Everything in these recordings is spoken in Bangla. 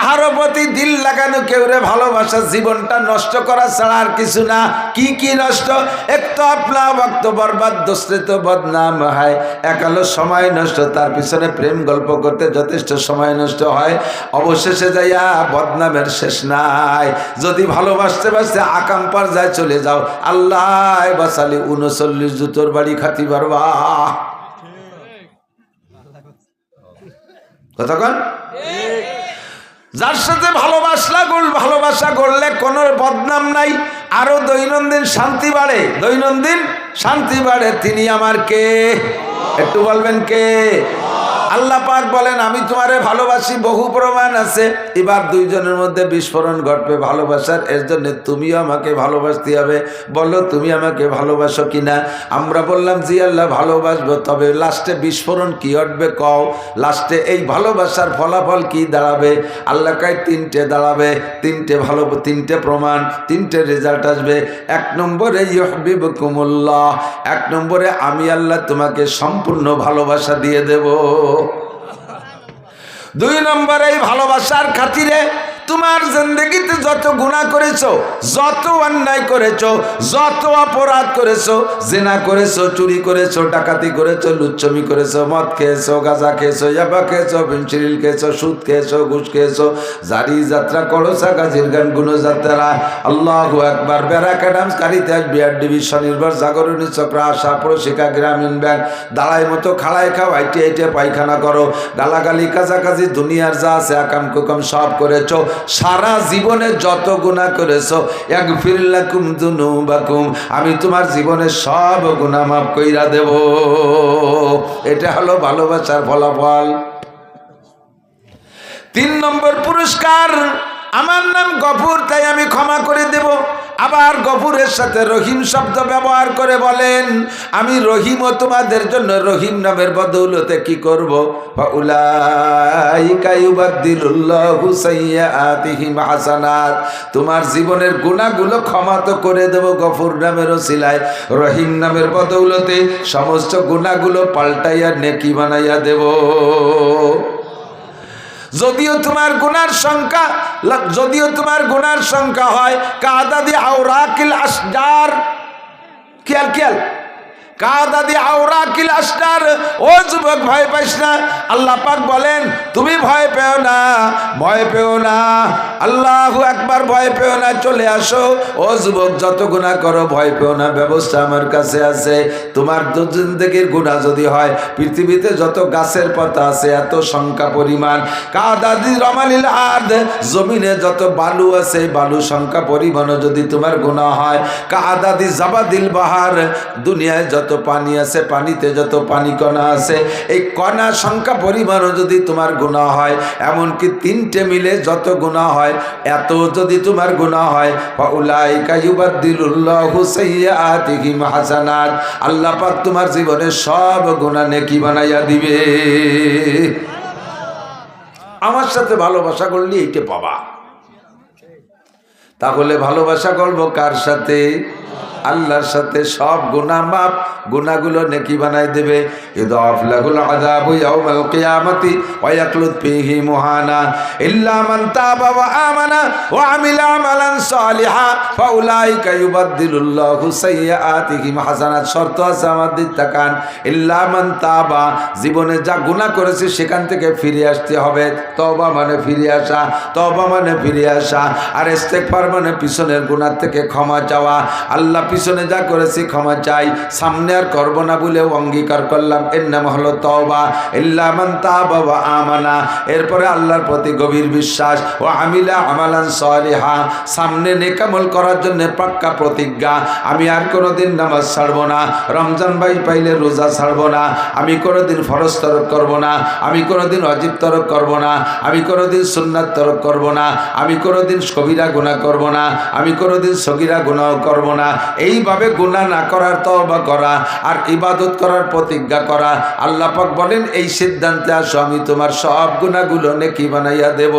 কারো প্রতি দিল লাগানো, কেউরে ভালোবাসা জীবনটা নষ্ট করা ছাড়া আর কিছু না। কি কি নষ্ট? এক তো আপনা বক্ত বরবাদ, দোসরে তো বদনাম হয়। এক হলো সময় নষ্ট, তার পিছনে প্রেম গল্প করতে যথেষ্ট সময় নষ্ট হয়, অবশেষে যাইয়া বদনামের শেষ নাই। যদি ভালোবাসতে বাসতে আকাম পর্যায়ে চলে যাও, আল্লাহ বাসালি 39 জুতোর বাড়ি খাতি পারবা। কতক্ষণ? যার সাথে ভালোবাসা করলে কোনো বদনাম নাই, আরো দৈনন্দিন শান্তি বাড়ে, দৈনন্দিন শান্তি বাড়ে। তিনি আমার কে? একটু বলবেন কে? আল্লাহ পাক বলেন আমি তোমারে ভালোবাসি, বহু প্রমাণ আছে। এবার দুইজনের মধ্যে বিস্ফোরণ ঘটবে ভালোবাসার, এর জন্য তুমিও আমাকে ভালোবাসতে হবে। বলো তুমি আমাকে ভালোবাসো কিনা? আমরা বললাম জি আল্লাহ ভালোবাসবো। তবে লাস্টে বিস্ফোরণ কি ঘটবে কও? লাস্টে এই ভালোবাসার ফলাফল কি দাঁড়াবে? আল্লাহ কয় তিনটে দাঁড়াবে, তিনটে প্রমাণ, তিনটে রেজাল্ট আসবে। 1 নম্বরে ইউহিব্বুকুমুল্লাহ, 1 নম্বরে আমি আল্লাহ তোমাকে সম্পূর্ণ ভালোবাসা দিয়ে দেব। 2 নম্বরে এই ভালোবাসার খাতিরে তোমার জিন্দেগিতে যত গুনাহ করেছো, যত অন্যায় করেছো, যত অপরাধ করেছো, জিনা করেছো, চুরি করেছো, ডাকাতি করেছো, লুচ্ছমি করেছো, মদ খেয়েছো, গাঁজা খেয়েছো, ইয়াবা খেয়েছো, পেনসিল খেয়েছো, সুদ খেয়েছো, ঘুষ খেয়েছো, জারি যাত্রা করো, গাজির গান গুণযাত্রা, আল্লাহু আকবার, ব্যারাকাডামস, কারিতাস, বিআরডিবি, স্বনির্ভর, জাগরণী চক্র, আশা, প্রশিকা, গ্রামীণ ব্যাংক, দাঁড়াই মতো খাড়ায় খাও, আইটে আইটে পায়খানা করো, গালাগালি, কাজাকাজি, দুনিয়ার যা আছে আকাম কুকাম সব করেছো। সারা জীবনে যত গুনাহ করেছো, ইয়াগফির লাকুম যুনুবাকুম, আমি তোমার জীবনে সব গুনাহ মাফ কইরা দেব। এটা হলো ভালোবাসার ফলাফল। 3 নম্বর পুরস্কার, আমার নাম গফুর, তাই আমি ক্ষমা করে দেব। আবার গফুরের সাথে রহিম শব্দ ব্যবহার করে বলেন আমি রহিমও তোমাদের জন্য রহিম নামের বদৌলতে কি করব? ফাউলাইকা ইউবাদদিলুল্লাহু সাইয়্যাতিহিম হাসানাত, তোমার জীবনের গুনাহগুলো ক্ষমা তো করে দেব গফুর নামের ওসিলায়, রহিম নামের বদৌলতে সমস্ত গুনাহগুলো পাল্টাইয়া নেকি বানাইয়া দেব। যদিও তোমার গুনার সংখ্যা হয় কাদাদি আওরাকিল আসজার, খেয়াল কাদাদি আওরাকিল আসজার। ও যুবক ভয় পাইস না, আল্লাহ পাক বলেন তুমি ভয় পেও না, আল্লাহু আকবার, ভয় পেও না, চলে আসো। ও যুবক যত গুনাহ করো ভয় পেও না, ব্যবস্থা আমার কাছে আছে। তোমার জিন্দেগির গুনাহ যদি হয় পৃথিবীতে যত গাছের পাতা আছে এত সংখ্যা পরিমাণ, কাদাদি রমালিল আরদ, জমিনে যত বালু আছে বালু সংখ্যা পরিমাণও যদি তোমার গুনাহ হয়, কাদাদি জাবাদিল বাহার, দুনিয়ায় যত পানি আছে পানিতে যত পানি কণা আছে এই কণা সংখ্যা পরিমাণও যদি তোমার গুনাহ হয়, এমনকি 3টে মিলে যত গুনাহ হয় এত যদি তোমার গুনাহ হয়, ফাউলাইকা ইউবাদদিলুল্লাহু সাইয়্যাতিহিম হাসানাত, আল্লাহ পাক তোমার জীবনের সব গুনাহ নেকি বানাইয়া দিবে। আমার সাথে ভালোবাসা করলে এইটা পাবা। তাহলে ভালোবাসা করবো কার সাথে? আল্লাহর সাথে। সব গুনাহ মাপ, গুনাহগুলো নেকি বানাই দেবে। ইদাফ লাহুল আযাবু ইয়াউমাল কিয়ামাতি ওয়া ইয়াকলুদ ফীহি মুহানা ইল্লা মান তাবা ওয়া আমানা ওয়া আমিলা আমালান সালিহা ফাউলাইকা ইউবাদদিলুল্লাহু সাইয়্যাতিহিম হাসানাত। শর্ত আছে আমার দিক তাকান, ইল্লা মান তাবা, জীবনে যা গুনাহ করেছে সেখান থেকে ফিরে আসতে হবে। তওবা মানে ফিরে আসা, তওবা মানে ফিরে আসা, আর ইস্তেগফার মানে পিছনের গুনাহ থেকে ক্ষমা চাওয়া। আল্লাহ পিছনে যা করেছি ক্ষমা চাই, সামনে আর করব না বলে অঙ্গীকার করলাম, এর নাম হলো তওবা। ইল্লা মান তাবা ওয়া আমানা, এরপরে আল্লাহর প্রতি গভীর বিশ্বাস, ও আমিলা আমালান সালিহা, সামনে নেক আমল করার জন্য পাক্কা প্রতিজ্ঞা, আমি আর কোনোদিন নামাজ ছাড়বো না, রমজান ভাই পাইলে রোজা ছাড়বো না, আমি কোনোদিন ফরজ তরক করব না, আমি কোনোদিন ওয়াজিব তরক করব না, আমি কোনোদিন সুন্নাত তরক করব না, আমি কোনোদিন কবিরা গুনাহ করব না, আমি কোনোদিন সগীরা গুনাহ করব না। এইভাবে গুনাহ না করার তওবা করা আর ইবাদত করার প্রতিজ্ঞা করা। আল্লাহ পাক বলেন এই সিদ্ধান্তে আসো, আমি তোমার সব গুনাহগুলো নেকি বানাইয়া দেব।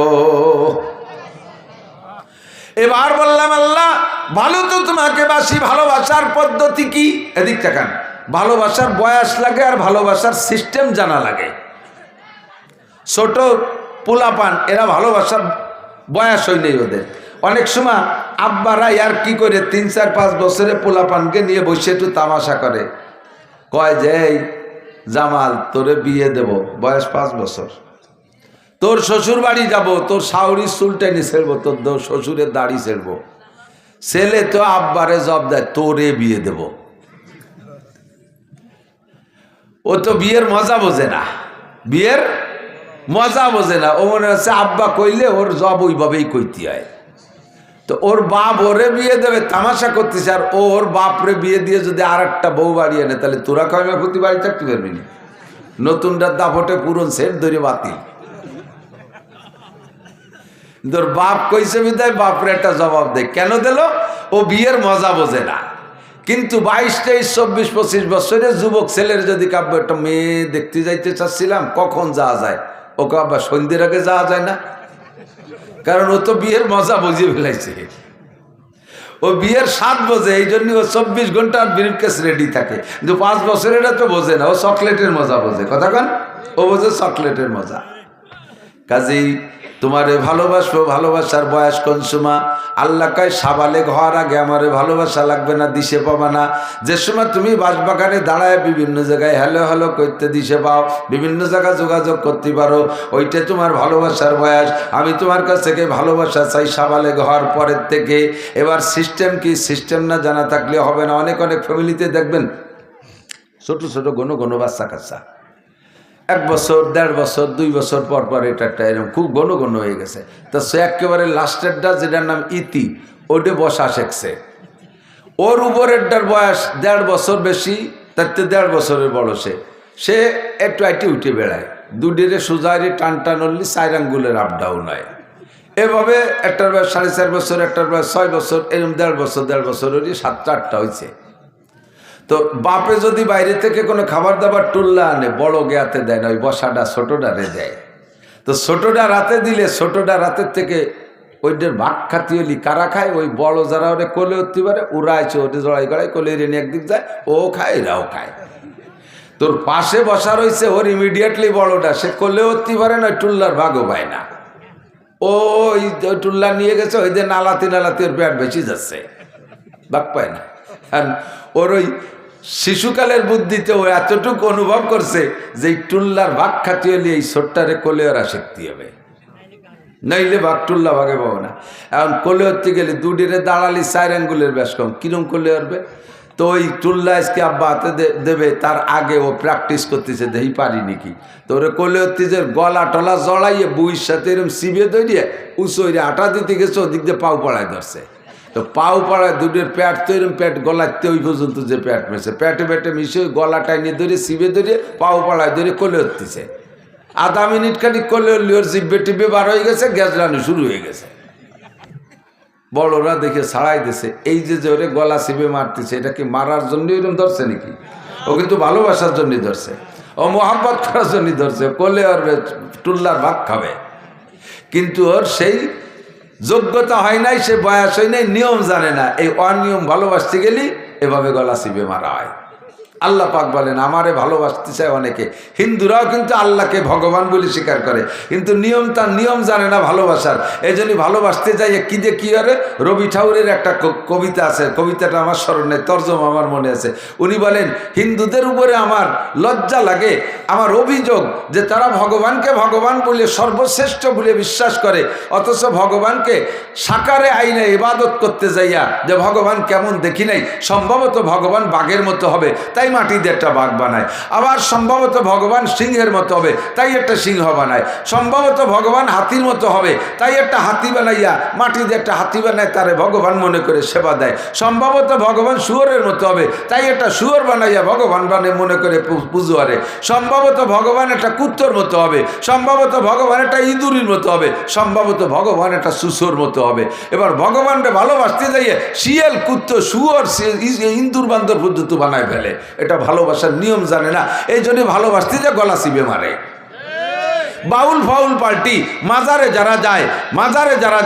এবার বললাম আল্লাহ ভালো তো তোমাকে বাসি, ভালোবাসার পদ্ধতি কি? এদিক তাকান। ভালোবাসার বয়স লাগে আর ভালোবাসার সিস্টেম জানা লাগে। ছোট পোলাপান এরা ভালোবাসার বয়স হই নেই ওদের। অনেক সময় আব্বারা আর কি করে 3-4-5 বছরে পোলাপানকে নিয়ে বসে একটু তামাশা করে, কয় যে এই জামাল তোরে বিয়ে দেব, বয়স 5 বছর, তোর শ্বশুর বাড়ি যাব, তোর শাওরির চুল টেনে ছেড়বো, তোর শ্বশুরের দাড়ি ছেড়বো। ছেলে তো আব্বারে জব দেয়, তোরে বিয়ে দেব। ও তো বিয়ের মজা বোঝে না, বিয়ের মজা বোঝে না। ও মনে হচ্ছে আব্বা কইলে ওর জব ওইভাবেই কইতে হয়। তো ওর বাপ ওরে বিয়ে দেবে তামাশা করতেছে, আর ওর বাপরে বিয়ে দিয়ে যদি আর একটা বউ বাড়িয়ে নেয়, তাহলে তোরা কয়মা প্রতি বাড়ি থাকতে পারবি না। নতুনটা দাপটে পুরন সেট ধরে বাতিল। তোর বাপ কইছে বিদায় বাপরে একটা জবাব দেয়, কেন দিল? ও বিয়ের মজা বোঝে না। কিন্তু 22, 23, 24, 25 বছরের যুবক ছেলের যদি কাব্য একটা মেয়ে দেখতে যাইতে চাচ্ছিলাম, কখন যাওয়া যায়? ওকে আবার সন্ধ্যের আগে যাওয়া যায় না, কারণ ও তো বিয়ের মজা বুঝিয়ে ফেলাইছে। ও বিয়ের স্বাদ বোঝে, এই জন্য ও 24 ঘন্টা ব্রিফকেস রেডি থাকে। কিন্তু 5 বছরের তো বোঝে না, ও চকলেটের মজা বোঝে। কথা কন, ও বোঝে চকলেটের মজা। কাজেই তোমারে ভালোবাসবো, ভালোবাসার বয়স কোন সময়? আল্লাহ কয় সাবালেগ হওয়ার আগে আমারে ভালোবাসা লাগবে না, দিশে পাবা না। যে সময় তুমি বাঁশবাগানে দাঁড়ায় বিভিন্ন জায়গায় হ্যালো হ্যালো করতে দিশে পাও, বিভিন্ন জায়গায় যোগাযোগ করতে পারো, ওইটা তোমার ভালোবাসার বয়স। আমি তোমার কাছ থেকে ভালোবাসা চাই সাবালেগ হওয়ার পরের থেকে। এবার সিস্টেম কি? সিস্টেম না জানা থাকলে হবে না। অনেক অনেক ফ্যামিলিতে দেখবেন ছোট ছোট ঘন ঘন বাচ্চা কাচ্চা, 1 বছর 1.5 বছর 2 বছর পর পর এটা একটা এরকম খুব ঘন ঘন হয়ে গেছে। তা সে একেবারে লাস্টেরটা যেটার নাম ইতি, ওটা বসা শেখছে। ওর উপরেরটার বয়স 1.5 বছর বেশি, তার 1.5 বছরের বড়। সে একটু আইটি উঠে বেড়ায়, দুডিরে সুজারি টান টান হলি 4 আঙ্গুলের আপ ডাউন হয়। এভাবে একটার বয়স 4.5 বছর, একটার বয়স 6 বছর, এরকম 1.5 বছর হলি 7-8টা হয়েছে। তো বাপে যদি বাইরে থেকে কোনো খাবার দাবার টুল্লা আনে, বড় গেয়াতে দেয় না, ওই বসাটা ছোটটারে দেয়। তো ছোটটা রাতে দিলে ছোটটা রাতের থেকে ওইটার ভাগ খাতি হলি কারা খায়? ওই বড় যারা ওরে কোলে উঠতে পারে, ওরা আছে ওটা জড়াই গড়াই কোলে রেনে একদিক যায়, ও খায় এরাও খায়। তোর পাশে বসা রয়েছে, ওর ইমিডিয়েটলি বড়টা, সে কোলে উঠতে পারে না, টুল্লার ভাগও পায় না। ওই টুল্লা নিয়ে গেছে, ওই যে নালাতি নালাতি ওর পেট বেশি যাচ্ছে, ভাগ পায় না। আর ওর ওই শিশুকালের বুদ্ধিতে ও এতটুকু অনুভব করছে যে এই টুল্লার ভাগ খাতি হলে এই ছোট্টারে কোলে ওরা শিখতে হবে, নইলে ভাগ টুল্লা ভাগে পাবো না। এখন কোলে হতে গেলে দুডিরে দাঁড়ালি 4 আঙ্গুলের বেশ কম, কিরম কোলে উঠবে? তো ওই টুল্লা আজকে আব্বা হাতে দেবে, তার আগে ও প্র্যাকটিস করতেছে, দেখি পারি নাকি। তো ওরে কোলে হতে যে গলা টলা জড়াইয়ে বুইয়ের সাথে এরকম সিবিয়ে তৈরিয়ে উঁচু আটা দিতে গেছে, ওদিক দিয়ে পাও পড়ায় ধরছে। তো পাও পাড়ায় দুটোর প্যাট তো এরকম প্যাট গলাতে ওই পর্যন্ত যে প্যাট মেশে, প্যাটে প্যাটে মিশে ওই গলাটায় নিয়ে ধরে সিবে ধরে পাও পাড়ায় ধরে কোলে উঠতেছে। 1/2 মিনিট খানিক কোলে উঠলি ওর জিব্বে টিব্বে বার হয়ে গেছে, গ্যাস রানি শুরু হয়ে গেছে। বড়রা দেখে ছাড়াই দিছে, এই যে ওরে গলা সিবে মারতেছে, এটা কি মারার জন্য এরকম ধরছে নাকি? ও কিন্তু ভালোবাসার জন্যই ধরছে, ও মোহাম্মত করার জন্যই ধরছে। কোলে ওর টুল্লার ভাগ খাবে, কিন্তু ওর সেই যোগ্যতা হয় নাই, সে বয়স হয় নাই, নিয়ম জানে না। এই অনিয়ম ভালোবাসতে গেলি এভাবে গলা চিপে মারা হয়। আল্লাহ পাক বলেন আমারে ভালোবাসতে চায় অনেকে। হিন্দুরাও কিন্তু আল্লাহকে ভগবান বলে স্বীকার করে, কিন্তু তার নিয়ম জানে না ভালোবাসার। এই জন্যই ভালোবাসতে যাই কি যে কি করে। রবি ঠাকুরের একটা কবিতা আছে, কবিতাটা আমার স্মরণে, তর্জমা আমার মনে আছে। উনি বলেন, হিন্দুদের উপরে আমার লজ্জা লাগে, আমার অভিযোগ যে তারা ভগবানকে ভগবান বলে সর্বশ্রেষ্ঠ বলে বিশ্বাস করে, অথচ ভগবানকে সাকারে আইনে ইবাদত করতে যাইয়া যে ভগবান কেমন দেখি নাই, সম্ভবত ভগবান বাঘের মতো হবে তাই মাটি দিয়ে একটা বাঘ বানায়, আবার সম্ভবত ভগবান সিংহের মতো হবে তাই একটা সিংহ বানায়, সম্ভবত ভগবান হাতির মতো হবে তাই একটা হাতি বানাইয়া মাটি দিয়ে একটা হাতি বানায়, তারে ভগবান মনে করে সেবা দেয়, সম্ভবত ভগবান শুয়োরের মতো হবে তাই একটা শুয়োর বানাইয়া ভগবান মনে করে পুজো করে, সম্ভবত ভগবান একটা কুত্তর মতো হবে, সম্ভবত ভগবান একটা ইঁদুরের মতো হবে, সম্ভবত ভগবান একটা সুসোর মতো হবে। এবার ভগবানকে ভালোবাসতে যাইয়ে শিয়াল, কুত্ত, শুয়োর, ইঁদুর বান্দর পদ্ধতি বানায় ফেলে। এটা ভালোবাসার নিয়ম জানে না, এই জন্য ভালোবাসতে যে গলা চিপে মারে। বাউল ফাউল পার্টি মাজারে যারা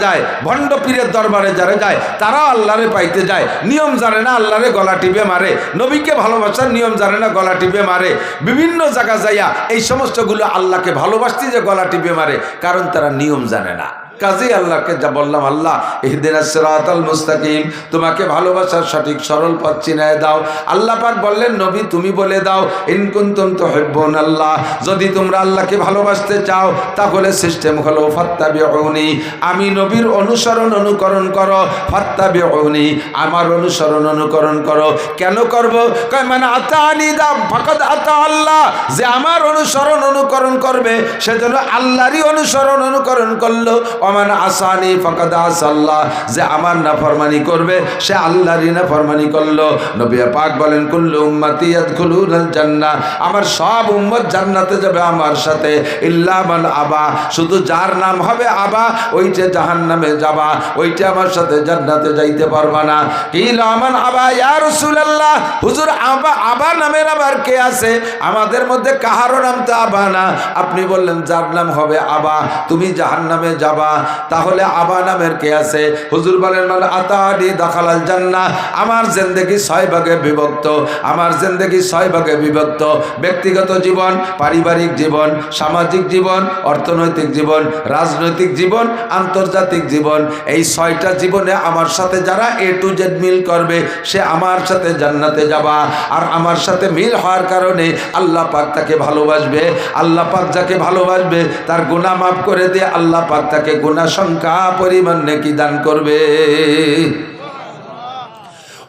যায় ভণ্ড পীরের দরবারে যারা যায়, তারা আল্লাহরে পাইতে যায়, নিয়ম জানে না, আল্লাহরে গলা টিপে মারে। নবীকে ভালোবাসার নিয়ম জানে না, গলা টিপে মারে। বিভিন্ন জায়গা যাইয়া এই সমস্তগুলো আল্লাহকে ভালোবাসতে যে গলা টিপে মারে, কারণ তারা নিয়ম জানে না। কাজী আল্লাহকে যা বললাম, আল্লাহ ইহদিনাস সিরাতাল মুস্তাকিম, তোমাকে ভালোবাসার সঠিক সরল পথ চিনায় দাও। আল্লাহ পাক বললেন, নবী তুমি বলে দাও, ইন কুনতুম তুহিব্বুনাল্লাহ, যদি তোমরা আল্লাহকে ভালোবাসতে চাও তাহলে সিস্টেম হলো ফাত্তাবিউনি, আমি নবীর অনুসরণ অনুকরণ করো, ফাত্তাবিউনি, আমার অনুসরণ অনুকরণ করো। কেন করব? কয় মানে আতানি দা ফাকাদ আতা আল্লাহ, যে আমার অনুসরণ অনুকরণ করবে সে যেন আল্লাহরই অনুসরণ অনুকরণ করলো। ওমান আসানি ফাকাদ আসাল্লাহ, যে আমার নাফরমানি করবে সে আল্লাহরই নাফরমানি করলো। নবী পাক বলেন, কুল্লু উম্মতি ইয়াদখুলুনাল জান্নাহ, আমার সব উম্মত জান্নাতে যাবে আমার সাথে, ইল্লা মান আবা, শুধু যার নাম হবে আবা ওইটা জাহান্নামে যাবা, ওইটা আমার সাথে জান্নাতে যাইতে পারবা না। কিলা মান আবা ইয়া রাসূলুল্লাহ, হুজুর আবা, আবা নামের আবার কে আছে? আমাদের মধ্যে কাহারও নাম তো আবা না। আপনি বললেন যার নাম হবে আবা তুমি জাহান্নামে যাবা, তাহলে আবা নামের কে আছে? হুজুর বলেন, মানে আতানি দাখালাল জান্নাহ, আমার জিন্দেগি 6 ভাগে বিভক্ত, আমার জিন্দেগি 6 ভাগে বিভক্ত, ব্যক্তিগত জীবন, পারিবারিক জীবন, সামাজিক জীবন, অর্থনৈতিক জীবন, রাজনৈতিক জীবন, আন্তর্জাতিক জীবন। এই 6টা জীবনে আমার সাথে যারা A to Z মিল করবে সে আমার সাথে জান্নাতে যাবা। আর আমার সাথে মিল হওয়ার কারণে আল্লাহ পাক তাকে ভালোবাসবে। আল্লাহ পাক যাকে ভালোবাসবে তার গুনাহ মাফ করে দিয়ে আল্লাহ পাক তাকে গুনাহ সংখ্যা পরিমাণ নেকি দান করবে।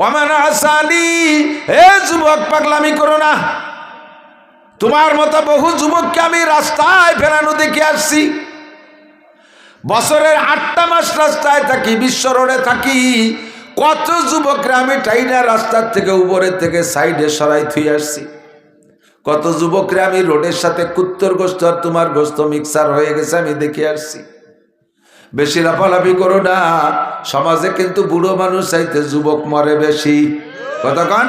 ওমান আসানি, হে যুবক পাগলামি করো না। তোমার মতো বহু যুবককে আমি রাস্তায় ফেরানো দেখে আসছি। বছরের 8টা মাস রাস্তায় থাকি, বিশ্ব রোডে থাকি। কত যুবকরা আমি টাইনা রাস্তার থেকে উপরের থেকে সাইডে সরাই থুই আসছি। কত যুবকরা আমি রোডের সাথে কুত্তর গোস্ত আর তোমার গোস্ত মিক্সার হয়ে গেছে আমি দেখে আসছি। বেশি লাফালাফি করো না, সমাজে কিন্তু বুড়ো মানুষ চাইতে যুবক মরে বেশি। কতক্ষণ?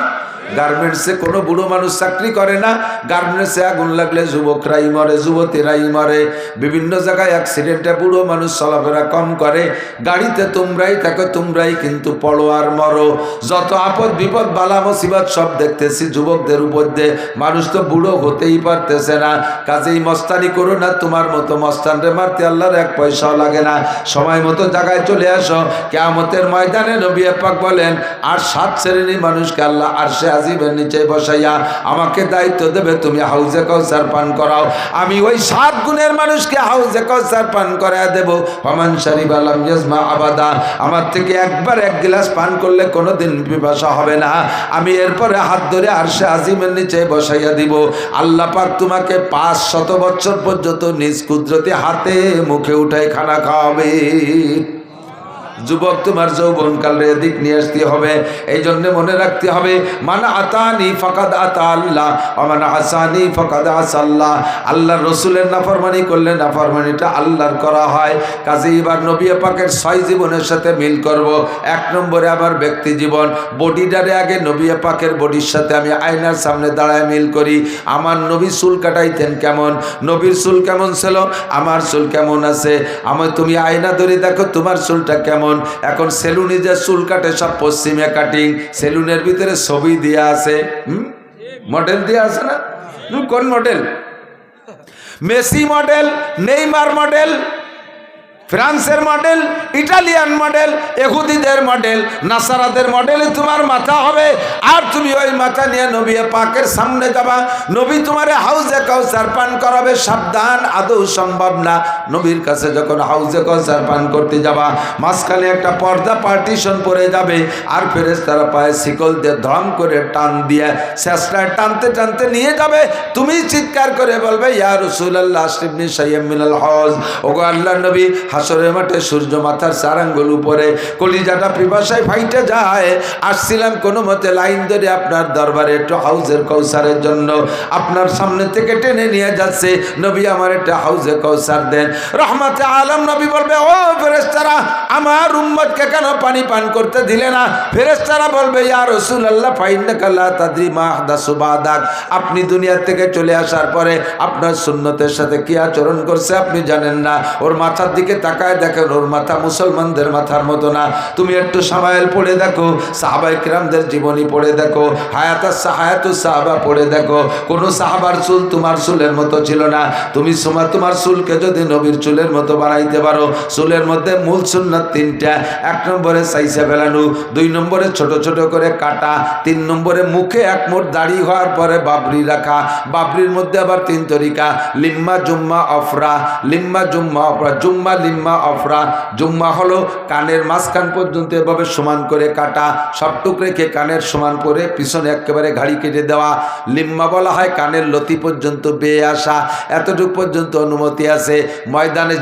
গার্মেন্টসে কোনো বুড়ো মানুষ চাকরি করে না, গার্মেন্টসে আগুন লাগলে যুবকরাই মরে, যুবতীরাই মরে। বিভিন্ন জায়গায় অ্যাক্সিডেন্টে বুড়ো মানুষ চলাফেরা কম করে। গাড়িতে তোমরাই থাকো, তোমরাই কিন্তু পড়ো আর মরো। যত আপদ বিপদ বালা মুসিবত সব দেখতেছি যুবকদের উপর দিয়ে। মানুষ তো বুড়ো হতেই পারতেছে না। কাজেই মস্তানি করো না, তোমার মতো মস্তানরে মারতে আল্লাহর 1 পয়সাও লাগে না। সময় মতো জায়গায় চলে আসো। কিয়ামতের ময়দানে নবী পাক বলেন, আর 7 শ্রেণীর মানুষকে আল্লাহ আরশে আজিমের নিচে বসাইয়া আমাকে দায়িত্ব দেবে, তুমি হাউজে কাউসার পান করাও। আমি ওই 7 গুণের মানুষকে হাউজে কাউসার পান করায় দেব। ফামান শারিবা লাম ইয়াজমা আবাদা, আমার থেকে একবার 1 গ্লাস পান করলে কোনোদিন পিপাসা হবে না। আমি এরপরে হাত ধরে আরশে আজিমের নিচে বসাইয়া দিব। আল্লাহ পাক তোমাকে 500 বছর পর্যন্ত নিজ কুদরতে হাতে মুখে উঠাই খানা খাওয়াবে। যুবক, তোমার যৌবনকালে দিক নিয়ে আসতে হবে। এই জন্য মনে রাখতে হবে, মান আতানি ফাকাদ আতা আল্লাহ, মান আসানি ফাকাদ আসাল্লাহ। আল্লাহর রসুলের নাফরমানি করলে নাফরমানিটা আল্লাহর করা হয়। কাজে এবার নবী পাকের 6 জীবনের সাথে মিল করব। 1 নম্বরে আমার ব্যক্তি জীবন, বডিটারে আগে নবী পাকের বডির সাথে আমি আয়নার সামনে দাঁড়ায় মিল করি। আমার নবী চুল কাটাইতেন কেমন, নবীর চুল কেমন ছিল, আমার চুল কেমন আছে। তুমি আয়না ধরে দেখো তোমার চুলটা কেমন। এখন সেলুনে যে চুল কাটে সব পশ্চিমে কাটিং, সেলুনের ভিতরে ছবি দেয়া আছে, মডেল দেয়া আছে না? কোন model? Messi model, Neymar model, ফ্রান্সের মডেল, ইটালিয়ান মডেল, ইহুদিদের মডেল, নাসারাদের মডেলে তোমার মাথা হবে। আর তুমি ওই মাথা নিয়ে নবী পাকের সামনে যাবা। নবী তোমারে হাউজে কাউসার পান করাবে। সাবধান, আদৌ সম্ভব না। নবীর কাছে যখন হাউজে কাউসার পান করতে যাবা, মাঝখানে একটা পর্দা পার্টিশন পড়ে যাবে। আর ফেরেশতারা পায়ে শিকল দিয়ে ধম করে টান দিয়ে শেষটায় টানতে টানতে নিয়ে যাবে। তুমি চিৎকার করে বলবে, ইয়া রাসূলুল্লাহ আশরিফনি শাইয়্যাম মিনাল হজ। ওগো আল্লাহর নবী, হাসরের মাঠে সূর্য মাথার 4 আঙ্গুল উপরে, কলিজাটা পিপাসায় ফাইটে যায়। আসছিলাম কোনো মতে লাইন ধরে আপনার দরবারে একটু হাউজের কাউসারের জন্য, আপনার সামনে থেকে টেনে নিয়ে যাচ্ছে। নবী আমার একটা হাউজে কাউসার দেন। রহমতে আলম নবী বলবে, ও ফেরেশতা ফেরেশতারা আমার উম্মতকে কেন পানি পান করতে দিলে না? ফেরেশতারা বলবে ইয়া রাসূলুল্লাহ ফাইন্নাকা লা তাদরি মা আহদাসু বাদাক, আপনি দুনিয়া থেকে চলে আসার পরে আপনার সুন্নতের সাথে কি আচরণ করছে আপনি জানেন না। ওর মাথার দিকে তাকায় দেখেন, ওর মাথা মুসলমানদের মাথার মতো না। তুমি একটু সামায়েল পড়ে দেখো, সাহাবায়ে কিরামদের জীবনী পড়ে দেখো, হায়াতুস সাহাবা পড়ে দেখো, কোন সাহাবার চুল তোমার চুলের মতো ছিল না। তুমি তোমার চুলকে যদি নবীর চুলের মতো বানাইতে পারো, চুলের মধ্যে মূল সুন্নাত তিনটা। 1 নম্বরে সাইসা ফেলানো, 2 নম্বরে ছোট ছোট করে কাটা, 3 নম্বরে মুখে এক মুঠ দাড়ি হওয়ার পরে বাবরি রাখা। বাবরির মধ্যে আবার 3 তরিকা, লিম্মা জুম্মা অফরা, লিম্মা জুম্মা অফরা, জুম্মা লিম্মা অফরা। জুম্মা হলো কানের মাঝখান পর্যন্ত এভাবে সমান করে কাটা, সবটুক রেখে কানের সমান করে পিছনে একেবারে ঘাড়ি কেটে দেওয়া। লিম্মা বলা হয় কানের লতি পর্যন্ত বেয়ে আসা, এতটুক পর্যন্ত অনুমতি আছে। ময়দানে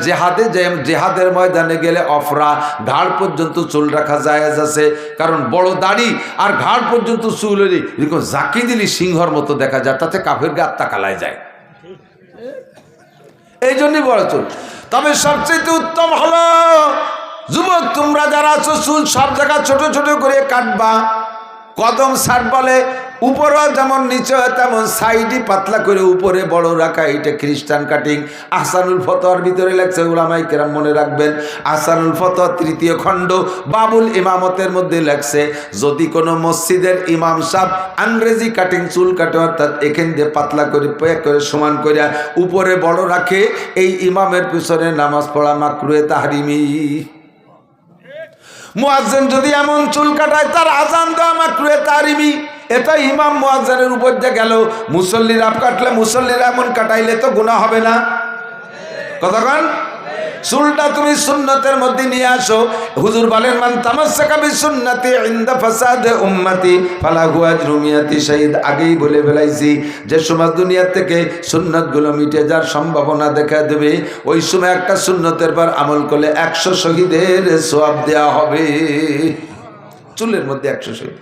জেহাদের ময়দানে গেলে অফরা, ঘাড় পর্যন্ত চুল রাখা জায়েজ আছে, কারণ বড় দাড়ি আর ঘাড় পর্যন্ত চুল এরকম জাকি দিলি সিংহর মতো দেখা যায়, তাতে কাফেরকে আত্মা কালায় যায়, এই জন্যই বড় চুল। তবে সবচেয়ে উত্তম হলো যুবক তোমরা যারা আছো, চুল সব জায়গা ছোট ছোট করে কাটবা। কদম শার্ট বলে, উপরেও যেমন নিচে তেমন সাইডই পাতলা করে উপরে বড় রাখা, এটা খ্রিস্টান কাটিং। আহসানুল ফতোয়ার ভিতরে লেখছে, উলামায়ে কেরাম মনে রাখবেন, আহসানুল ফতোয়া 3য় খণ্ড বাবুল ইমামতের মধ্যে লেখছে, যদি কোনো মসজিদের ইমাম সাহেব ইংরেজি কাটিং চুল কাটে, অর্থাৎ এখান দিয়ে পাতলা করে পেয়ে করে সমান করে উপরে বড় রাখে, এই ইমামের পিছনে নামাজ পড়া মাকরুহে তাহরিমি। মুয়াজ্জিন যদি এমন চুল কাটায়, তার আজান দেওয়া মাকরুহে তাহরিমি। এটা ইমাম মুয়াজ্জিনের উপর দিয়ে গেল। মুসল্লিরা কাটলে, মুসল্লিরা এমন কাটাইলে তো গুনাহ হবে না? কতক্ষণ চুলটা তুমি সুন্নতের মধ্যে নিয়ে আসো। হুজুর বলেন, মান তামাসসাকা বিসুন্নতি ইনদা ফাসাদে উম্মতি ফালাহু আজরু মিয়াতি শাহীদ। আগেই বলে ফেলাইছি, যে সমাজ দুনিয়া থেকে সুন্নতগুলো মিটে যাওয়ার সম্ভাবনা দেখা দেবে, ওই সময় একটা সুন্নতের পর আমল করলে 100 শহীদের সওয়াব দেওয়া হবে। চুলের মধ্যে 100 শহীদ।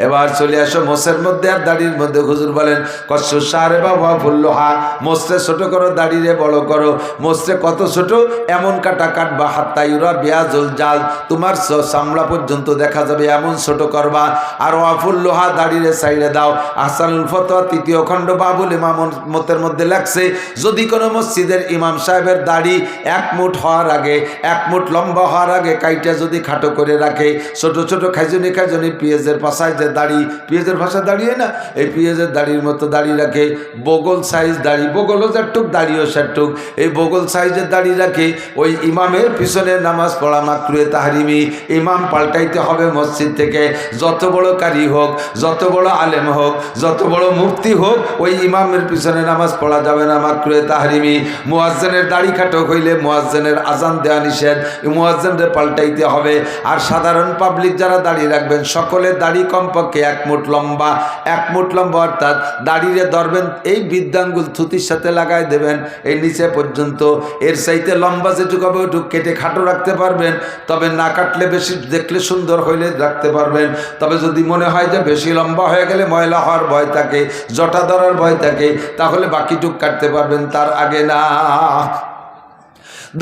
এবার চলে আসো মোসের মধ্যে আর দাড়ির মধ্যে। হুজুর বলেন, কচ্ছু সারে বাবা ফুল্লোহা, মোসে ছোট করো, দাড়িরে বড় করো। মোসে কত ছোট, এমন কাটা কাটবা, হাত্তাইরা বিয়াজুল জাল, তোমার চামড়া পর্যন্ত দেখা যাবে, এমন ছোট করবা। আর ওয়াফুল্লোহা, দাড়িরে সাইডে দাও। আহসানুল ফতোয়া 3য় খণ্ড বাবুল ইমামতের মধ্যে লেখছে, যদি কোনো মসজিদের ইমাম সাহেবের দাড়ি 1 মুঠ হওয়ার আগে, 1 মুঠ লম্বা হওয়ার আগে কাইটা যদি খাটো করে রাখে, ছোট ছোট খাইজনি খাইজনি পেঁয়াজের পাশায় যে দাড়ি, পেঁয়াজের ভাষা দাঁড়িয়ে না, এই পেঁয়াজের দাড়ির মতো দাড়ি রাখে, বগল সাইজ দাড়ি, বগলও যেটুক দাড়িও সেটুক, এই বগল সাইজের দাড়ি রাখে, ওই ইমামের পিছনে নামাজ পড়া মাকরুহে তাহরিমি। ইমাম পাল্টাইতে হবে মসজিদ থেকে, যত বড় কারি হোক, যত বড় আলেম হোক, যত বড় মুফতি হোক, ওই ইমামের পিছনে নামাজ পড়া যাবে না, মাকরুহে তাহরিমি। মুয়াজ্জিনের দাড়ি খাটো হইলে মুয়াজ্জিনের আজান দেওয়া নিষেধ, মুয়াজ্জিনদের পাল্টাইতে হবে। আর সাধারণ পাবলিক যারা দাড়ি রাখবেন, সকলের দাড়ি কমপক্ষে 1 মুঠ লম্বা, 1 মুঠ লম্বা, অর্থাৎ দাড়িরে ধরবেন, এই বৃদ্ধাঙ্গুল থুতির সাথে লাগাই দেবেন এই নিচে পর্যন্ত। এর চাইতে লম্বা যেটুকু হবে ওটুকু কেটে খাটো রাখতে পারবেন, তবে না কাটলে, বেশি দেখলে সুন্দর হইলে রাখতে পারবেন। তবে যদি মনে হয় যে বেশি লম্বা হয়ে গেলে ময়লা হওয়ার ভয় থাকে, জটা ধরার ভয় থাকে, তাহলে বাকিটুক কাটতে পারবেন, তার আগে না।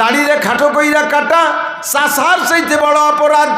দাড়িরে খাটো কইরা কাটা চাষার চাইতে বড় অপরাধ।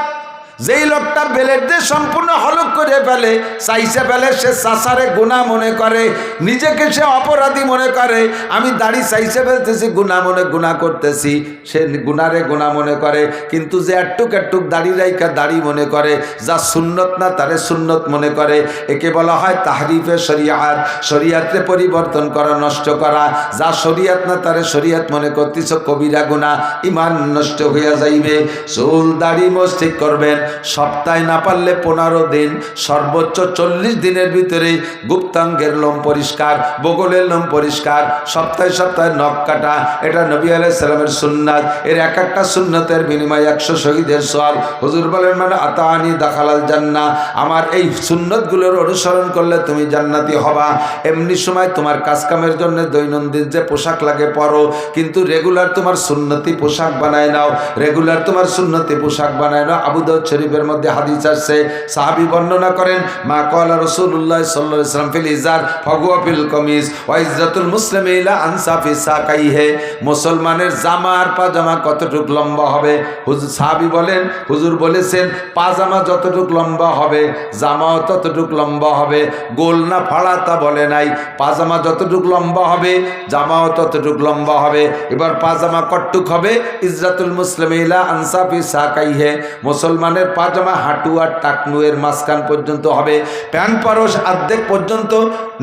যেই লোকটা বেলেট দিয়ে সম্পূর্ণ হলক করে ফেলে, চাইছে ফেলে, সে চাষারে গুনাহ মনে করে, নিজেকে সে অপরাধী মনে করে। আমি দাড়ি চাইছে ফেলতেছি, গুনাহ করতেছি, সে গুনারে গুনাহ মনে করে। কিন্তু যে একটুক একটুক দাড়ি রাইখা দাড়ি মনে করে, যা সুন্নত না তারে সুন্নত মনে করে, একে বলা হয় তাহরিফে শরিয়াত। শরিয়াতে পরিবর্তন করা, নষ্ট করা। যা শরিয়াত না তারে শরিয়াত মনে করতেছ, কবিরা গুনাহ, ইমান নষ্ট হইয়া যাইবে। চুল দাড়ি মোছ ঠিক করবেন, সপ্তাহে না পারলে 15 দিন, সর্বোচ্চ 40 দিনের ভিতরে গুপ্তাঙ্গের লোম পরিষ্কার, বগলের লোম পরিষ্কার, সপ্তাহে সপ্তাহে নখ কাটা, এটা নবী আলাইহিস সালামের সুন্নাত। এর এক একটা সুন্নতের বিনিময়ে 100 শহীদের সওয়াব। হুজুর বলেন, মানে আতানি দাখালাল জান্নাহ, আমার এই সুন্নতগুলোর অনুসরণ করলে তুমি জান্নাতি হবা। এমনি সময় তোমার কাজকামের জন্য দৈনন্দিন যে পোশাক লাগে পরো, কিন্তু রেগুলার তোমার সুন্নতি পোশাক বানায় নাও, রেগুলার তোমার সুন্নতি পোশাক বানায় নাও। আবু দাউদ শরীফের মধ্যে হাদিস আসছে, সাহাবী বর্ণনা করেন, মা ক্বালা রাসূলুল্লাহ সাল্লাল্লাহু আলাইহি ওয়াসাল্লাম ফিল ইজার ফাগুয়া ফিল কামিজ ওয়া ইজ্জাতুল মুসলিমি ইলা আনসাফি সাকাইহি। মুসলমানের জামার পাজামা কতটুক লম্বা হবে? হুজুর সাহাবী বলেন, হুজুর বলেছেন পাজামা যতটুক লম্বা হবে জামাও ততটুক লম্বা হবে। গোল না ফাড়া তা বলে নাই, পাজামা যতটুক লম্বা হবে জামাও ততটুক লম্বা হবে। এবার পাজামা কতটুক হবে? ইজ্জাতুল মুসলিমি ইলা আনসাফি সাকাইহি, মুসলমানের পাজামা হাঁটু আর টাকনু এর মাঝখান পর্যন্ত হবে। প্যান্ট পরশ অর্ধেক পর্যন্ত,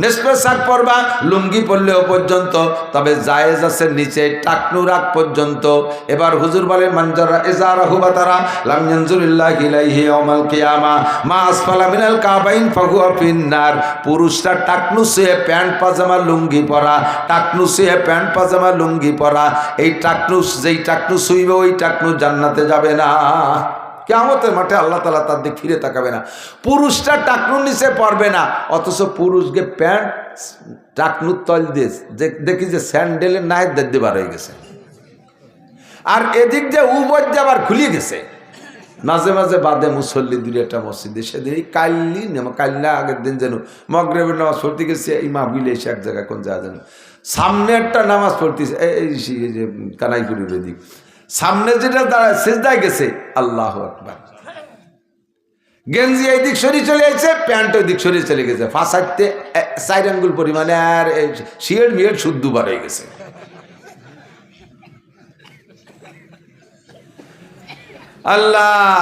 নেসফে সাক পরবা লুঙ্গি পরলেও পর্যন্ত, তবে জায়েজ আছে নিচে টাকনু রাখ পর্যন্ত। এবার হুজুর বলেন মানজারা ইজারাহু বাতারা লাম ইয়ানজুরিল্লাহু ইলাইহি ইয়াউমাল কিয়ামা মা আসফালা মিনাল কাবাইন ফাহুয়া ফিন্নার। পুরুষরা টাকনু ছুঁয়ে প্যান্ট পাজামা লুঙ্গি পরা, টাকনু ছুঁয়ে প্যান্ট পাজামা লুঙ্গি পরা, এই টাকনু যেই টাকনু ছুঁইবে ওই টাকনু জান্নাতে যাবে না। কিয়ামতের মাঠে আল্লাহ তাআলা তার দিকে ফিরে তাকাবে না। পুরুষরা টাকনুর নিচে পড়বে না, অথচ পুরুষকে প্যান্ট টাকনুর তল দিয়ে দেখি যে স্যান্ডেলের নায়ের দেখতে বার হয়ে গেছে, আর এদিক যে উবর আবার খুলে গেছে। মাঝে মাঝে বাদে মুসল্লি দূরে একটা মসজিদে, সেদিন এই কাল্লা আগের দিন যেন মগরিবের নামাজ পড়তে গেছে, এই মাহফিলে এসে এক জায়গায় কোন জায়গা যেন সামনে একটা নামাজ পড়তেছে, এই যে কানাইপুরের ওদিক সামনে যেটা দাঁড়ায় সিজদায় গেছে, আল্লাহু আকবার, গেঞ্জি এই দিক সরিয়ে চলে গেছে, প্যান্ট ওই দিক সরিয়ে চলে গেছে, ফাঁসাইতে 4 আঙ্গুল পরিমাণে, আর শিয়ের মিয়ের শুদ্ধ বার হয়ে গেছে। আল্লাহ,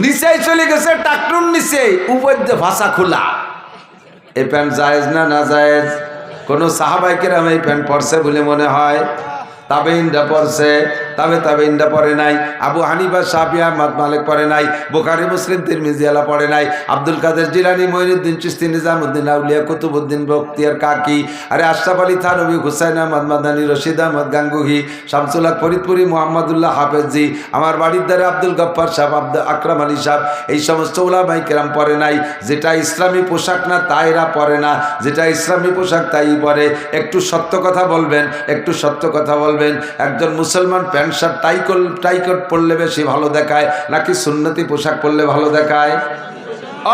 নিচে চলে গেছে টাকনুর নিচে, উপর দিয়ে ভাষা খোলা। এই প্যান্ট জায়েজ না না জায়েজ? কোন সাহাবায়ে কেরাম এই প্যান্ট পরছে বলে মনে হয়? তাবেঈনরা পরছে, তাবেঈনরা পরে নাই, আবু হানিফা শাফিঈ আহমদ মালিক পরে নাই, বুখারী মুসলিম তিরমিজি আলা পরে নাই, আব্দুল কাদের জিলানী মঈনুদ্দিন চিশতি নিজামউদ্দিন আউলিয়া কুতুবউদ্দিন বখতিয়ার কাকি, আরে আশরাফ আলী থানভী হুসাইন আহমদ মাদানী রশিদ আহমদ গাঙ্গুহি শামসুল হক ফরিদপুরি মুহাম্মদুল্লাহ হাফেজি, আমার বাড়ির দ্বারে আব্দুল গফফার সাহেব, আব্দুল আকরাম আলী সাহেব, এই সমস্ত উলামায়ে কেরাম পরে নাই। যেটা ইসলামী পোশাক না তাইরা পরে না, যেটা ইসলামী পোশাক তাই পরে। একটু সত্য কথা বলবেন, একটু সত্য কথা বলবেন, একজন মুসলমান প্যান্ট শার্ট টাই কোট পরলে বেশি ভালো দেখায় নাকি সুন্নতি পোশাক পরলে ভালো দেখায়?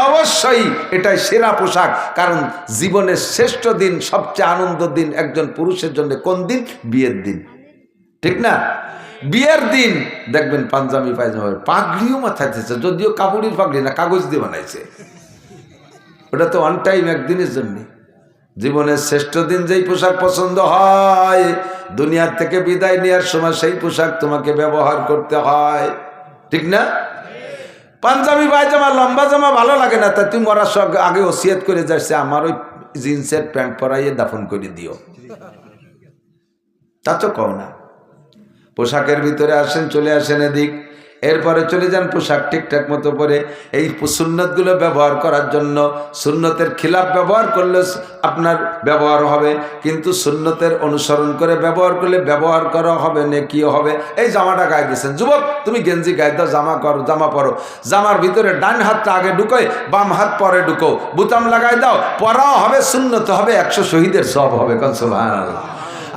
অবশ্যই এটাই সেরা পোশাক, কারণ জীবনের শ্রেষ্ঠ দিন, সবচেয়ে আনন্দের দিন একজন পুরুষের জন্য কোন দিন? বিয়ের দিন, ঠিক না? বিয়ের দিন দেখবেন পাঞ্জাবি পায়জামা, পাগড়িও মাথায় দিয়েছে, যদিও কাপড়ের পাগড়ি না, কাগজ দিয়ে বানাইছে, ওটা তো ওয়ান টাইম, একদিনের জন্য। জীবনের শ্রেষ্ঠ দিন যেই পোশাক পছন্দ হয়, দুনিয়ার থেকে বিদায় নেওয়ার সময় সেই পোশাক তোমাকে ব্যবহার করতে হয়, ঠিক না? পাঞ্জাবি পায়জামা লম্বা জামা ভালো লাগে না, তাই তুমি মরার আগে ওসিয়ত করে যাচ্ছে আমার ওই জিন্সের প্যান্ট পরাইয়ে দাফন করে দিও, তা তো কও না। পোশাকের ভিতরে আসেন, চলে আসেন এদিক, এরপরে চলে যান পোশাক ঠিকঠাক মতো পরে। এই সুন্নতগুলো ব্যবহার করার জন্য, সুন্নতের খিলাফ ব্যবহার করলে আপনার ব্যবহার হবে, কিন্তু সুন্নতের অনুসরণ করে ব্যবহার করলে ব্যবহার করা হবে, নেকিও হবে। এই জামাটা গায়ে দিয়েছেন, যুবক তুমি গেঞ্জি গায়ে দাও, জামা পরো, জামার ভিতরে ডান হাতটা আগে ঢুকোয়, বাম হাত পরে ঢুকো, বুতাম লাগাই দাও, পরাও হবে, সুন্নত হবে, 100 শহীদের সওয়াব হবে। সুবহানাল্লাহ।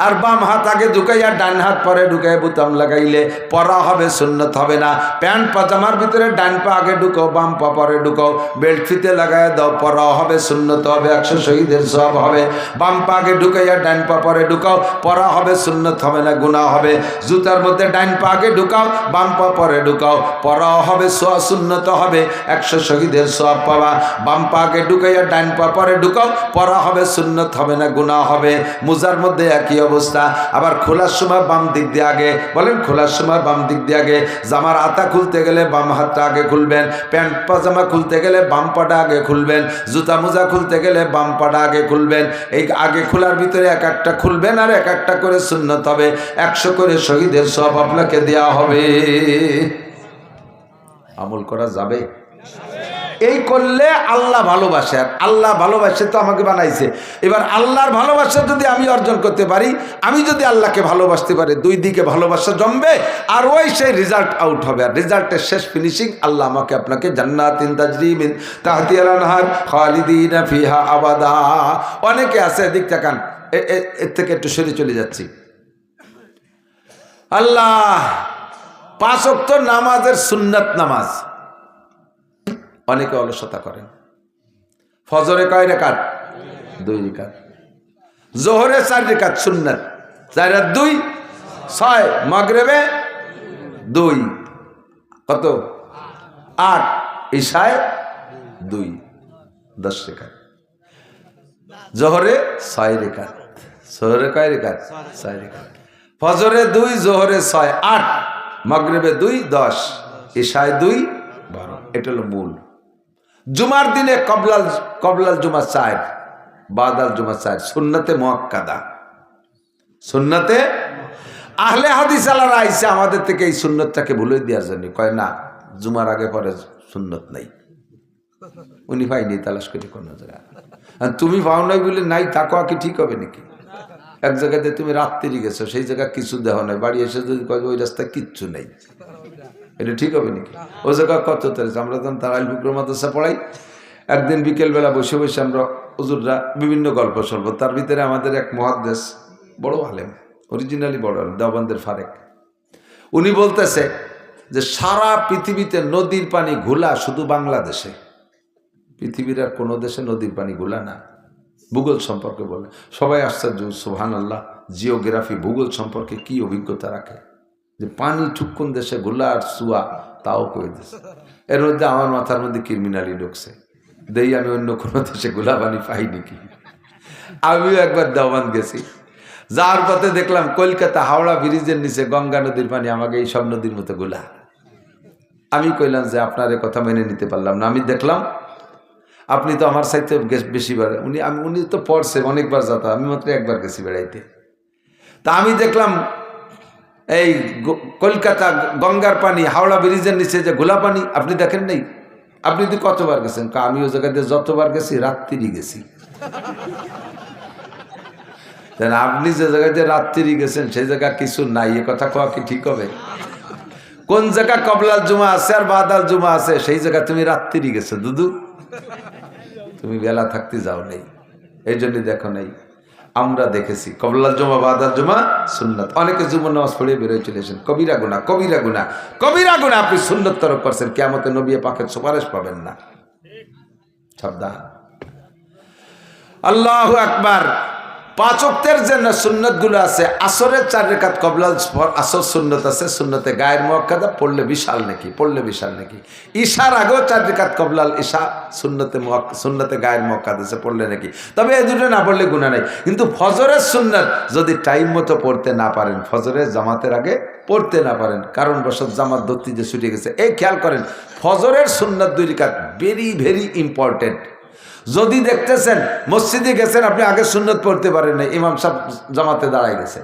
আর বাম হাত আগে ঢুকাইয়া ডান হাত পরে ঢুকাই বুতাম লাগাইলে পরা হবে, সুন্নত হবে না। প্যান্ট পাজামার ভিতরে ডান পা আগে ঢুকাও, বাম পা পরে ঢুকাও, বেল্ট ফিতে লাগাই দাও, পরা হবে, সুন্নত হবে, 100 শহীদের সওয়াব হবে। বাম পা আগে ঢুকাইয়া ডান পা পরে ঢুকাও, পরা হবে, সুন্নত হবে না, গুনাহ হবে। জুতার মধ্যে ডান পা আগে ঢুকাও, বাম পা পরে ঢুকাও, পরা হবে, সুন্নত হবে, 100 শহীদের সওয়াব পাবা। বাম পা আগে ঢুকাইয়া ডান পা পরে ঢুকাও, পরা হবে, সুন্নত হবে না, গুনাহ হবে। মোজার মধ্যে একই অবস্থা। আবার খোলার সময় বাম দিক দিয়ে আগে, বলেন খোলার সময় বাম দিক দিয়ে আগে। জামার আতা খুলতে গেলে বাম হাতটা আগে খুলবেন, প্যান্ট পাজামা খুলতে গেলে বাম পাটা আগে খুলবেন, জুতা মোজা খুলতে গেলে বাম পাটা আগে খুলবেন। এই আগে খোলার ভিতরে এক একটা খুলবেন, আর এক একটা করে সুন্নত হবে, 100 করে শহীদের সওয়াব আপনাকে দেওয়া হবে। আমল করা যাবে? এই করলে আল্লাহ ভালোবাসে, আর আল্লাহ ভালোবাসে তো আমাকে বানাইছে। এবার আল্লাহর ভালোবাসা যদি আমি অর্জন করতে পারি, আমি যদি আল্লাহকে ভালোবাসতে পারি, দুই দিকে ভালোবাসা জমবে, আর ওই সেই রেজাল্ট আউট হবে। আর রেজাল্টের শেষ ফিনিশিং আল্লাহ আমাকে আপনাকে জান্নাতিন তাজরি মিন তাহতিহাল আনহার খালিদিনা ফিহা আবাদা। অনেকে আছে, এদিক তাকান, এর থেকে একটু সরে চলে যাচ্ছি। আল্লাহ 5 ওয়াক্ত নামাজের সুন্নাত নামাজ, অনেকে অলসতা করেন। ফজরে কয় রাকাত? 2 রাকাত। জোহরে 4 রাকাত সুন্নাত, 4 আর 2 6। মাগরিবে 2, কত? 8। ইশায় 2, 10 রাকাত। জোহরে 6 রাকাত। জোহরে কয় রাকাত? 6 রাকাত। ফজরে 2, জোহরে 6, 8। মাগরিবে 2, 10। ইশায় 2, 12। এটা হলো মূল। জুমার দিনে কবলাল জুমা 4, বাদাল জুমা 4। সুন্নতে মুআক্কাদা। সুন্নতে আহলে হাদিস আলারা আইসে আমাদের থেকে এই সুন্নতটাকে ভুলে দেওয়ার জন্য কয় না, জুমার আগে পরে সুন্নত নাই। উনি পাইনি, তালাশ করে কোন জায়গায়। তুমি পাও নাই বলে নাই থাকো, কি ঠিক হবে নাকি? এক জায়গাতে তুমি রাত্রি গেছো, সেই জায়গায় কিছু দেহ নাই, বাড়ি এসে যদি কয় ওই রাস্তায় কিচ্ছু নেই, এটা ঠিক হবে নাকি? ওই জায়গায় কত তারিখ আমরা তখন তারাইল ফুকর মাদ্রাসা পড়াই। একদিন বিকেলবেলা বসে বসে আমরা হুজুররা বিভিন্ন গল্প শুনবো। তার ভিতরে আমাদের এক মুহাদ্দিস, বড় আলেম, অরিজিনালি বড় আলেম, দেওবন্দের ফারেক, উনি বলতেছে যে সারা পৃথিবীতে নদীর পানি ঘোলা শুধু বাংলাদেশে, পৃথিবীর আর কোনো দেশে নদীর পানি ঘোলা না। ভূগোল সম্পর্কে বলে সবাই আশ্চর্য, সুবহানাল্লাহ। জিওগ্রাফি, ভূগোল সম্পর্কে কি অভিজ্ঞতা রাখে যে পানি টুকুন দেশে ঘোলা আর সুয়া, তাও কয়ে দিচ্ছে। এর মধ্যে আমার মাথার মধ্যে ক্রিমিনালি ঢুকছে, দেই আমি অন্য কোনো দেশে গোলা পানি পাইনি কি। আমিও একবার দেওবন্দ গেছি, যার পথে দেখলাম কলকাতা হাওড়া ব্রিজের নিচে গঙ্গা নদীর পানি আমাকে এই সব নদীর মতো গোলা। আমি কইলাম যে আপনার এ কথা মেনে নিতে পারলাম না। আমি দেখলাম আপনি তো আমার সাথে বেশিবার, উনি তো পড়ছে অনেকবার যাতা, আমি মাত্র একবার গেছি বেড়াইতে। তা আমি দেখলাম এই কলকাতা গঙ্গার পানি হাওড়া ব্রিজের নিচে যে গোলা পানি, আপনি দেখেন নাই? আপনি তো কতবার গেছেন? আমি ওই জায়গাতে যতবার গেছি রাত্রি গেছি। আপনি যে জায়গাতে রাত্রি গেছেন সেই জায়গা কিছু নাই, এ কথা কওয়া কি ঠিক হবে? কোন জায়গা কবলাল জুমা আছে আর বাদাল জুমা আছে, সেই জায়গা তুমি রাত্রি গেছো দুদু, তুমি বেলা থাকতে যাও নাই, এই জন্য দেখো নাই। আমরা দেখেছি কবলাল জুমা বাদাল জুমা সুন্নাত। অনেকে জুমার নামাজ পড়ে বেরোয় চলেছেন, কবিরা গুনাহ, কবিরা গুনাহ, কবিরা গুনাহ। আপনি সুন্নত তরক করছেন, কিয়ামতে নবী পাকের সুপারিশ পাবেন না। সাবধান। আল্লাহু আকবার। 5 ওয়াক্তের যে সুন্নত গুলো আছে, আসরের 4 রাকাত কবলাল আসর সুন্নত আছে, সুন্নতে গায়ের মুআক্কাদা, পড়লে বিশাল নাকি, পড়লে বিশাল নাকি। ঈশার আগেও 4 রাকাত কবলাল ঈশা সুন্নতে গায়ের মুআক্কাদা আছে, পড়লে নাকি। তবে এই দুটো না পড়লে গুনাহ নাই। কিন্তু ফজরের সুন্নত যদি টাইম মতো পড়তে না পারেন, ফজরের জামাতের আগে পড়তে না পারেন, কারণ বশত জামাত ধরতে যে ছুটে গেছে, এই খেয়াল করেন ফজরের সুন্নত 2 রাকাত ভেরি ভেরি ইম্পর্টেন্ট। যদি দেখতেছেন মসজিদে গেছেন, আপনি আগে সুন্নত পড়তে পারেন না, ইমাম সাহেব জামাতে দাঁড়ায় গেছে,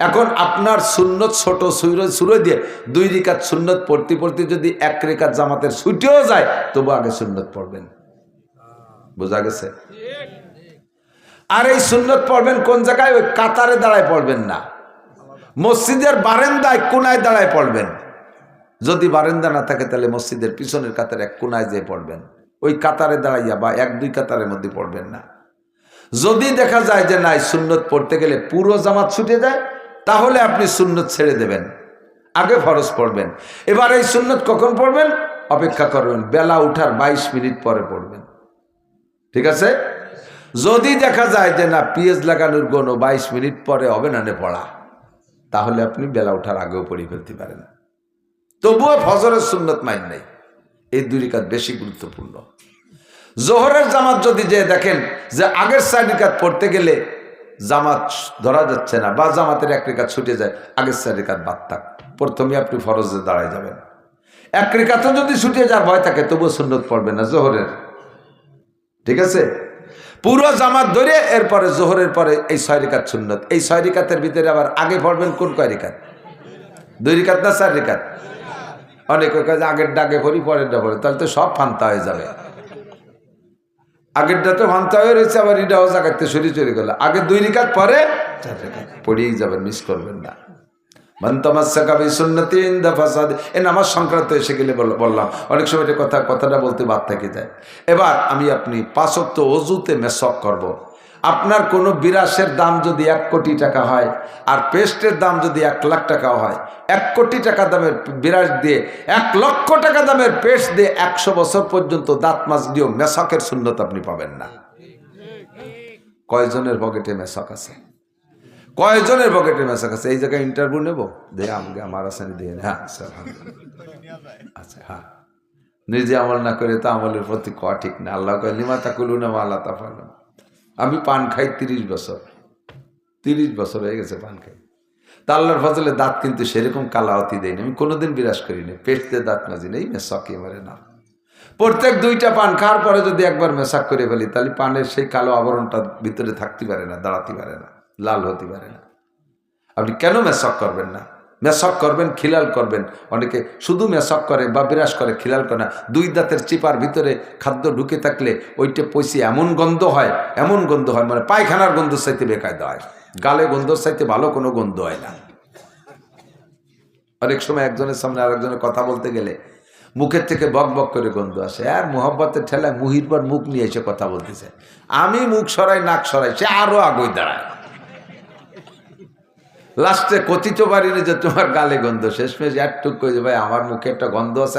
এখন আপনার সুন্নত ছোট সুরে দিয়ে 2 রাকাত সুন্নত পড়তে পড়তে যদি 1 রাকাত জামাতের ছুটেও যায়, তবু আগে সুন্নত পড়বেন। বোঝা গেছে? আর এই সুন্নত পড়বেন কোন জায়গায়? ওই কাতারে দাঁড়ায় পড়বেন না, মসজিদের বারান্দায় কোনায় দাঁড়ায় পড়বেন। যদি বারান্দা না থাকে তাহলে মসজিদের পিছনের কাতারে এক কোনায় যেয়ে পড়বেন, ওই কাতারে দাঁড়াইয়া বা 1-2 কাতারের মধ্যে পড়বেন না। যদি দেখা যায় যে নাই সুন্নত পড়তে গেলে পুরো জামাত ছুটে যায়, তাহলে আপনি সুন্নত ছেড়ে দেবেন, আগে ফরজ পড়বেন। এবার এই সুন্নত কখন পড়বেন? অপেক্ষা করবেন, বেলা উঠার 22 মিনিট পরে পড়বেন, ঠিক আছে? যদি দেখা যায় যে না পিএস লাগানোর কোনো 22 মিনিট পরে হবে না পড়া, তাহলে আপনি বেলা উঠার আগেও পড়ে ফেলতে পারেন। তবুও ফজরের সুন্নত মাইন নাই, এই 2 রাকাত বেশি গুরুত্বপূর্ণ। জোহরের জামাত যদি যে দেখেন যে আগের 4 রাকাত পড়তে গেলে জামাত ধরা যাচ্ছে না, বা জামাতের 1 রাকাত ছুটে যায়, আগের 4 রাকাত বাদ থাক, প্রথমে আপনি ফরজে দাঁড়ায় যাবেন। 1 রাকাতও যদি ছুটে যাওয়ার ভয় থাকে, তবুও সুন্নত পড়বেন না জোহরের, ঠিক আছে? পুরো জামাত ধরে এরপরে জোহরের পরে এই 6 রাকাত সুন্নত। এই 6 রাকাতের ভিতরে আবার আগে পড়বেন কোন কয় রাকাত? 2 রাকাত না 4 রাকাত? অনেকে কাজে আগের ডাকে পড়ি পরেরটা পড়ে, তাহলে তো সব ফান্তা হয়ে যাবে। আগেরটা তো ফান্তা হয়ে রয়েছে, আবার এটাও জাগাতে সরি চলে গেল। আগে 2 রাকাত পরে 4 রাকাত পড়েই যাবেন, মিস করবেন না। মান তামাসসাকা বিসুন্নতি ইনদা ফাসাদ, এ নামাজ সংক্রান্ত এসে গেলে বললাম, অনেক সময় কথাটা বলতে বাদ থেকে যায়। এবার আমি আপনি 5 ওয়াক্ত ওযুতে মেসওয়াক করব। আপনার কোনো বিরাসের দাম যদি 1 কোটি টাকা হয় আর পেস্টের দাম যদি 1 লাখ টাকাও হয়, 1 কোটি টাকা দামের বিরাস দিয়ে 1 লক্ষ টাকা দামের পেস্ট দিয়ে 100 বছর পর্যন্ত দাঁত মাছ দিয়েও মেশকের সুন্নত আপনি পাবেন না। কয়জনের পকেটে মেশক আছে? কয়জনের পকেটে মেশক আছে? এই জায়গায় ইন্টারভিউ নেব, দে আমাকে আমার আসানি দিয়ে। হ্যাঁ স্যার, আচ্ছা, হ্যাঁ। নিজে আমল না করে তো আমলের প্রতি কয়া ঠিক না। আল্লাহ কয় লিমা তাকুলুনা মা লা তাফআলুন। আমি পান খাই 30 বছর, 30 বছর হয়ে গেছে পান খাই। তা আল্লাহর ফজলে দাঁত কিন্তু সেরকম কালাওয়াতি দেয়নি, আমি কোনোদিন বিরাজ করিনি, পেটতে দাঁত মাজি নেই, মেশক এবারে না। প্রত্যেক 2টা পান খাওয়ার পরে যদি একবার মেশাক করে ফেলি, তাহলে পানের সেই কালো আবরণটা ভিতরে থাকতে পারে না, দাঁড়াতে পারে না, লাল হতে পারে না। আপনি কেন মেশক করবেন না? মেশক করবেন, খিলাল করবেন। অনেকে শুধু মেশক করে বা বিরাস করে, খিলাল করে না। 2 দাঁতের চিপার ভিতরে খাদ্য ঢুকে থাকলে ওইটা পয়সি এমন গন্ধ হয়, এমন গন্ধ হয়, মানে পায়খানার গন্ধ চাইতে বেকায়দা হয়। গালে গন্ধ চাইতে ভালো কোনো গন্ধ হয় না। অনেক সময় একজনের সামনে আরেকজনের কথা বলতে গেলে মুখের থেকে বক বক করে গন্ধ আসে, আর মোহব্বতের ঠেলায় মুহির পর মুখ নিয়ে এসে কথা বলতেছে। আমি মুখ সরাই, নাক সরাই, সে আরো আগুই দাঁড়ায়। লাস্টে কথিত পারিনি যে তোমার গালে গন্ধ, শেষমেশ একটুক করে, ভাই আমার মুখে একটা গন্ধ আছে।